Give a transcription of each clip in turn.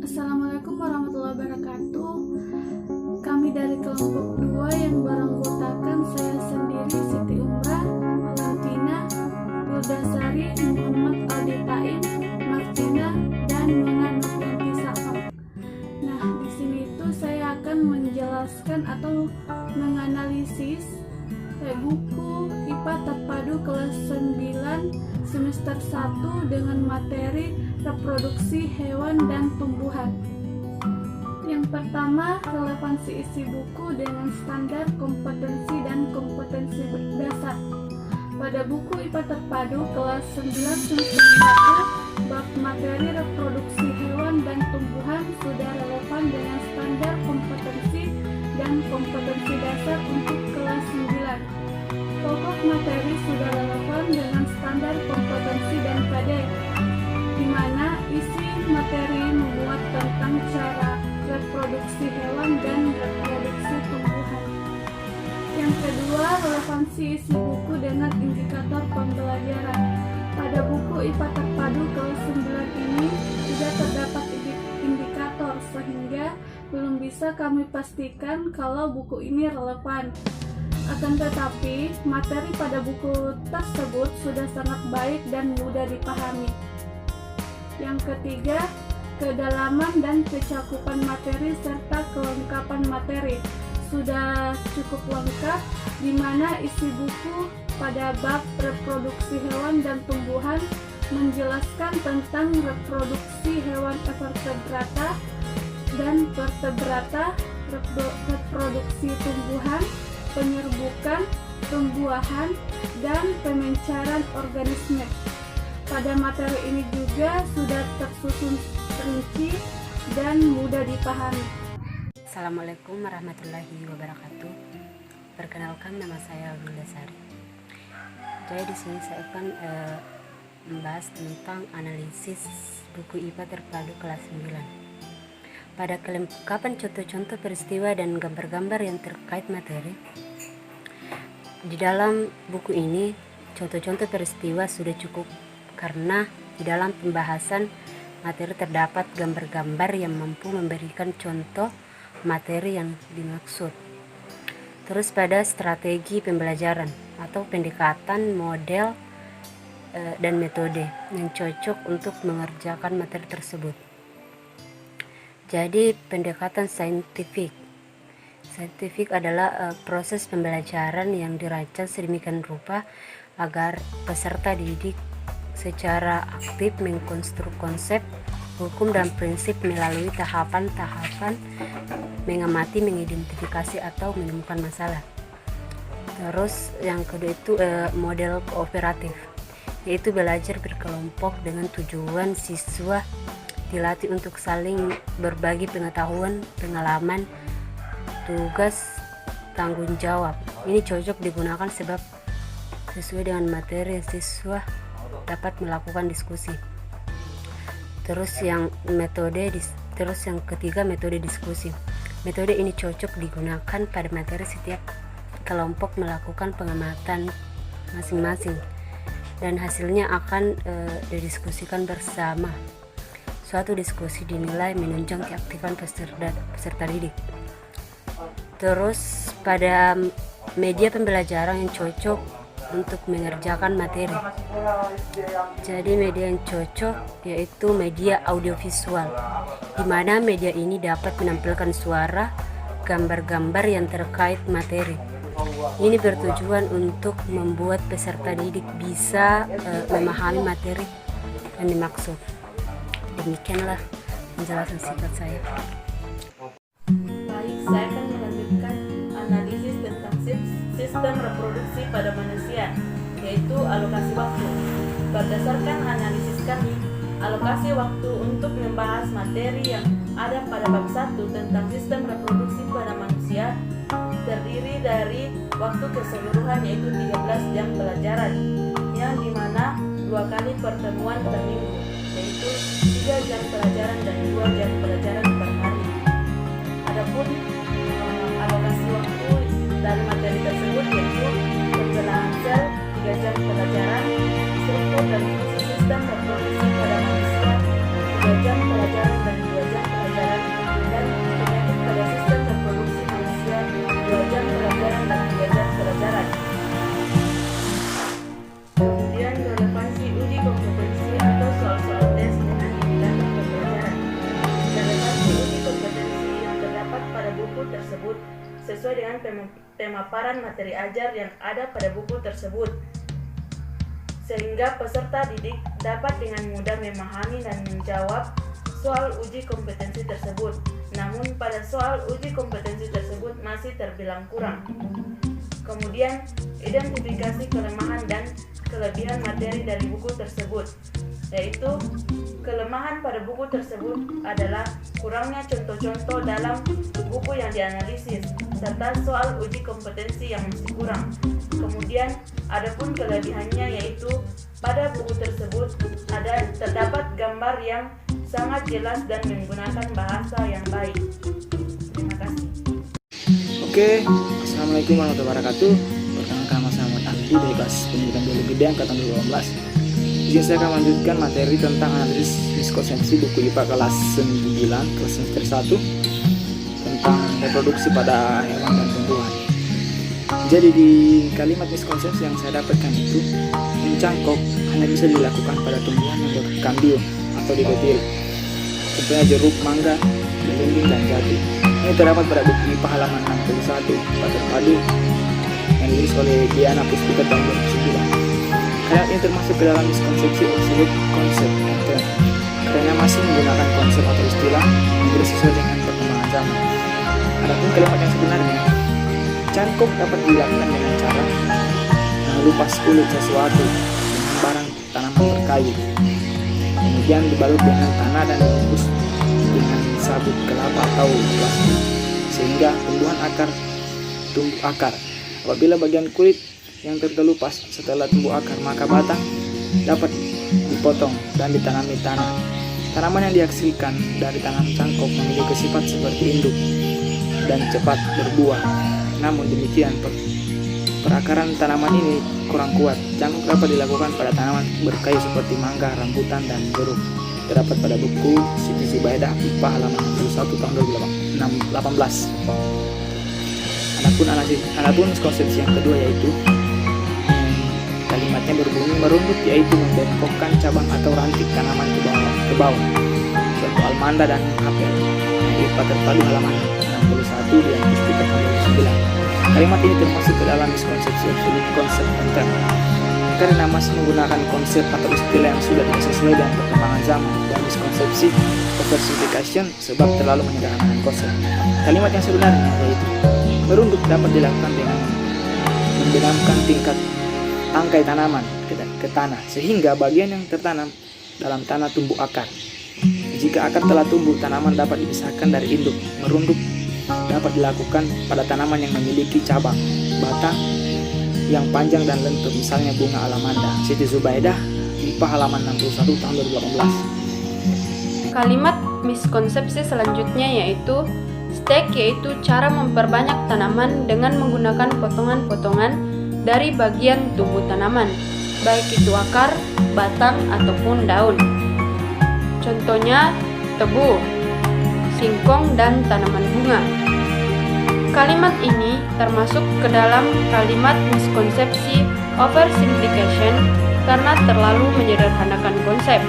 Assalamualaikum warahmatullahi wabarakatuh. Kami dari kelompok 2 yang beranggotakan saya sendiri, Siti Umrah, Valentina, Wildasari, Muhammad Aldi Taim, Martina, dan Nona Nuryanti Safak. Nah, di sini itu saya akan menjelaskan atau menganalisis buku IPA Terpadu kelas 9 semester 1 dengan materi reproduksi hewan dan tumbuhan. Yang pertama, relevansi isi buku dengan standar kompetensi dan kompetensi dasar. Pada buku IPA Terpadu kelas 9 semester 1, bab materi reproduksi hewan dan tumbuhan sudah relevan dengan standar kompetensi dan kompetensi dasar untuk kelas 9. Pokok materi sudah relevan dengan standar kompetensi dan KD, di mana isi materi memuat tentang cara reproduksi hewan dan reproduksi tumbuhan. Yang kedua, relevansi isi buku dengan indikator pembelajaran. Pada buku IPA Terpadu kelas 9 ini tidak terdapat indikator, sehingga belum bisa kami pastikan kalau buku ini relevan. Akan tetapi, materi pada buku tersebut sudah sangat baik dan mudah dipahami. Yang ketiga, kedalaman dan kecakupan materi serta kelengkapan materi sudah cukup lengkap, di mana isi buku pada bab reproduksi hewan dan tumbuhan menjelaskan tentang reproduksi hewan vertebrata dan vertebrata, reproduksi tumbuhan, penyerbukan, pembuahan, dan pemencaran organisme. Pada materi ini juga sudah tersusun rinci dan mudah dipahami. Assalamualaikum warahmatullahi wabarakatuh. Perkenalkan, nama saya Wildasari. Jadi di sini saya akan membahas tentang analisis buku IPA Terpadu kelas 9. Pada kelengkapan contoh-contoh peristiwa dan gambar-gambar yang terkait materi, di dalam buku ini contoh-contoh peristiwa sudah cukup, karena di dalam pembahasan materi terdapat gambar-gambar yang mampu memberikan contoh materi yang dimaksud. Terus pada strategi pembelajaran atau pendekatan model dan metode yang cocok untuk mengerjakan materi tersebut. Jadi pendekatan saintifik adalah proses pembelajaran yang dirancang sedemikian rupa agar peserta didik secara aktif mengkonstruk konsep, hukum, dan prinsip melalui tahapan-tahapan mengamati, mengidentifikasi, atau menemukan masalah. Terus yang kedua itu model kooperatif, yaitu belajar berkelompok dengan tujuan siswa dilatih untuk saling berbagi pengetahuan, pengalaman, tugas, tanggung jawab. Ini cocok digunakan sebab sesuai dengan materi yang siswa dapat melakukan diskusi. Terus yang ketiga, metode diskusi. Metode ini cocok digunakan pada materi setiap kelompok melakukan pengamatan masing-masing dan hasilnya akan didiskusikan bersama. Suatu diskusi dinilai menunjang keaktifan peserta didik. Terus pada media pembelajaran yang cocok untuk mengerjakan materi. Jadi media yang cocok yaitu media audiovisual, di mana media ini dapat menampilkan suara, gambar-gambar yang terkait materi. Ini bertujuan untuk membuat peserta didik bisa memahami materi yang dimaksud. Demikianlah penjelasan singkat saya. Baik, saya akan melanjutkan analisis tentang sistem reproduksi pada manusia, yaitu alokasi waktu. Berdasarkan analisis kami, alokasi waktu untuk membahas materi yang ada pada bab 1 tentang sistem reproduksi pada manusia terdiri dari waktu keseluruhan yaitu 13 jam pelajaran, yang dimana 2 kali pertemuan per minggu, yaitu 3 jam pelajaran dan 2 jam pelajaran per hari. Adapun alokasi waktu dari materi tersebut yaitu pembelajaran sel 3 jam pelajaran, struktur dan fungsi sistem reproduksi pada manusia 3 jam pelajaran buku tersebut sesuai dengan pemaparan materi ajar yang ada pada buku tersebut, sehingga peserta didik dapat dengan mudah memahami dan menjawab soal uji kompetensi tersebut. Namun pada soal uji kompetensi tersebut masih terbilang kurang. Kemudian, identifikasi kelemahan dan kelebihan materi dari buku tersebut, yaitu kelemahan pada buku tersebut adalah kurangnya contoh-contoh dalam buku yang dianalisis, serta soal uji kompetensi yang masih kurang. Kemudian, adapun kelebihannya yaitu pada buku tersebut terdapat gambar yang sangat jelas dan menggunakan bahasa yang baik. Terima kasih. Oke, Assalamualaikum warahmatullahi wabarakatuh. Perkenalkan, nama saya Muhammad Andi dari kelas pendidikan biologi D angkatan 2018. Jadi saya akan melanjutkan materi tentang analisis miskonsepsi buku IPA kelas 9, kelas semester 1, tentang reproduksi pada hewan dan tumbuhan. Jadi di kalimat miskonsepsi yang saya dapatkan itu, mencangkok hanya bisa dilakukan pada tumbuhan yang berkambium atau digotil. Contohnya jeruk, mangga, belimbing, dan jati. Ini terdapat pada buku IPA halaman 61, IPA terpadu, yang ditulis oleh Diana Puspita tahun 2009. Kalimat ini termasuk ke dalam miskonsepsi obsolete konsep karena masih menggunakan konsep atau istilah yang tidak sesuai dengan perkembangan zaman. Adapun kalimat yang sebenarnya, cangkok dapat dilakukan dengan cara mengelupas kulit sesuatu dengan barang tanaman berkayu, kemudian dibalut dengan tanah dan dibungkus dengan sabut kelapa atau plastik sehingga tumbuh akar. Apabila bagian kulit yang terkelupas setelah tumbuh akar, maka batang dapat dipotong dan ditanami tanah. Tanaman yang dihasilkan dari tanam cangkok memiliki sifat seperti induk dan cepat berbuah. Namun demikian, perakaran tanaman ini kurang kuat. Cangkok dapat dilakukan pada tanaman berkayu seperti mangga, rambutan, dan jeruk. Terdapat pada buku Siti Zubaidah IPA halaman 61 tahun 2018. Adapun konsepsi yang kedua yaitu kalimatnya berbunyi merunduk, yaitu membengkokkan cabang atau ranting tanaman ke bawah. Contoh almanda dan apel. IPA terpadu halaman 61 di Puspita tahun 2009. Kalimat ini termasuk ke dalam miskonsepsi obsolete konsep karena masih menggunakan konsep atau istilah yang sudah tidak sesuai dengan perkembangan zaman, dan miskonsepsi oversimplification sebab terlalu menyederhanakan konsep. Kalimat yang sebenarnya yaitu merunduk dapat dilakukan dengan mendiamkan tingkat tangkai tanaman ke tanah sehingga bagian yang tertanam dalam tanah tumbuh akar. Jika akar telah tumbuh, tanaman dapat dipisahkan dari induk. Merunduk dapat dilakukan pada tanaman yang memiliki cabang, batang yang panjang dan lentur, misalnya bunga alamanda. Siti Zubaidah IPA halaman 61 tahun 2018. Kalimat miskonsepsi selanjutnya yaitu stek, yaitu cara memperbanyak tanaman dengan menggunakan potongan-potongan dari bagian tubuh tanaman, baik itu akar, batang, ataupun daun. Contohnya tebu, singkong, dan tanaman bunga. Kalimat ini termasuk ke dalam kalimat miskonsepsi oversimplification karena terlalu menyederhanakan konsep.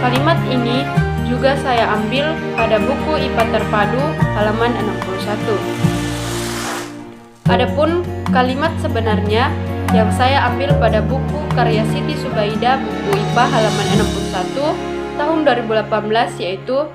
Kalimat ini juga saya ambil pada buku IPA terpadu halaman 61. Adapun kalimat sebenarnya yang saya ambil pada buku karya Siti Zubaidah buku IPA halaman 61 tahun 2018 yaitu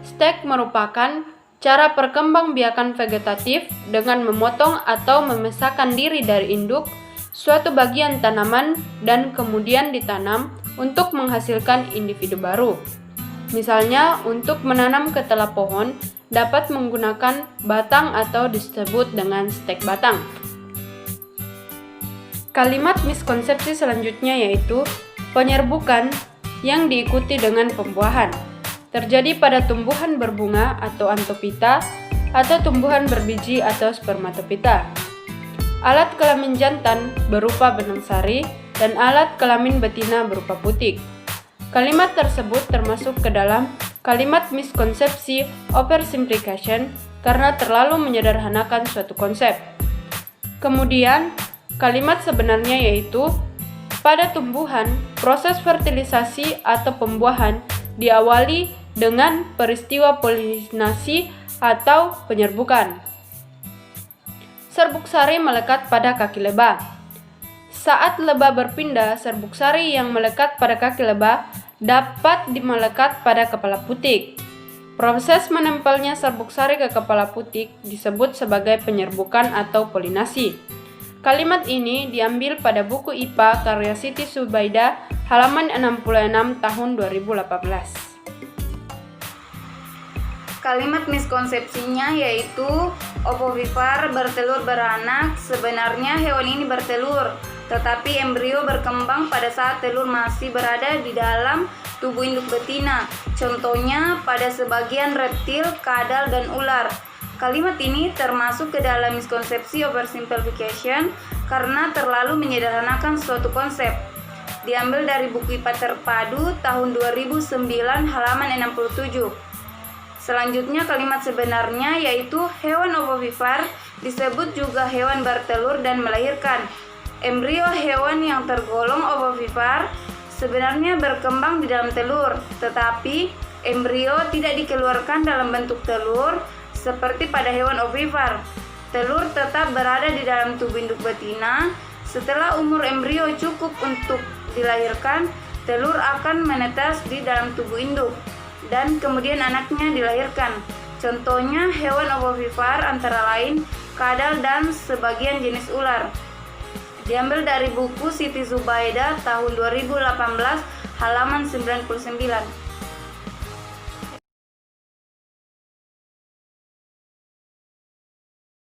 stek merupakan cara perkembangbiakan vegetatif dengan memotong atau memisahkan diri dari induk suatu bagian tanaman dan kemudian ditanam untuk menghasilkan individu baru. Misalnya untuk menanam ketela pohon dapat menggunakan batang atau disebut dengan stek batang. Kalimat miskonsepsi selanjutnya yaitu penyerbukan yang diikuti dengan pembuahan. Terjadi pada tumbuhan berbunga atau antopita atau tumbuhan berbiji atau spermatopita. Alat kelamin jantan berupa benang sari dan alat kelamin betina berupa putik. Kalimat tersebut termasuk ke dalam kalimat miskonsepsi oversimplification karena terlalu menyederhanakan suatu konsep. Kemudian, kalimat sebenarnya yaitu pada tumbuhan, proses fertilisasi atau pembuahan diawali dengan peristiwa polinasi atau penyerbukan. Serbuk sari melekat pada kaki lebah. Saat lebah berpindah, serbuk sari yang melekat pada kaki lebah dapat melekat pada kepala putik. Proses menempelnya serbuk sari ke kepala putik disebut sebagai penyerbukan atau polinasi. Kalimat ini diambil pada buku IPA karya Siti Zubaidah halaman 66 tahun 2018. Kalimat miskonsepsinya yaitu ovovivipar bertelur beranak. Sebenarnya hewan ini bertelur, tetapi embrio berkembang pada saat telur masih berada di dalam tubuh induk betina. Contohnya pada sebagian reptil, kadal, dan ular. Kalimat ini termasuk ke dalam miskonsepsi oversimplification karena terlalu menyederhanakan suatu konsep. Diambil dari buku IPA Terpadu tahun 2009 halaman 67. Selanjutnya kalimat sebenarnya yaitu hewan ovovivipar disebut juga hewan bertelur dan melahirkan. Embrio hewan yang tergolong ovovivipar sebenarnya berkembang di dalam telur, tetapi embrio tidak dikeluarkan dalam bentuk telur seperti pada hewan ovivipar. Telur tetap berada di dalam tubuh induk betina. Setelah umur embrio cukup untuk dilahirkan, telur akan menetas di dalam tubuh induk dan kemudian anaknya dilahirkan. Contohnya hewan ovovivipar antara lain kadal dan sebagian jenis ular. Diambil dari buku Siti Zubaidah tahun 2018 halaman 99.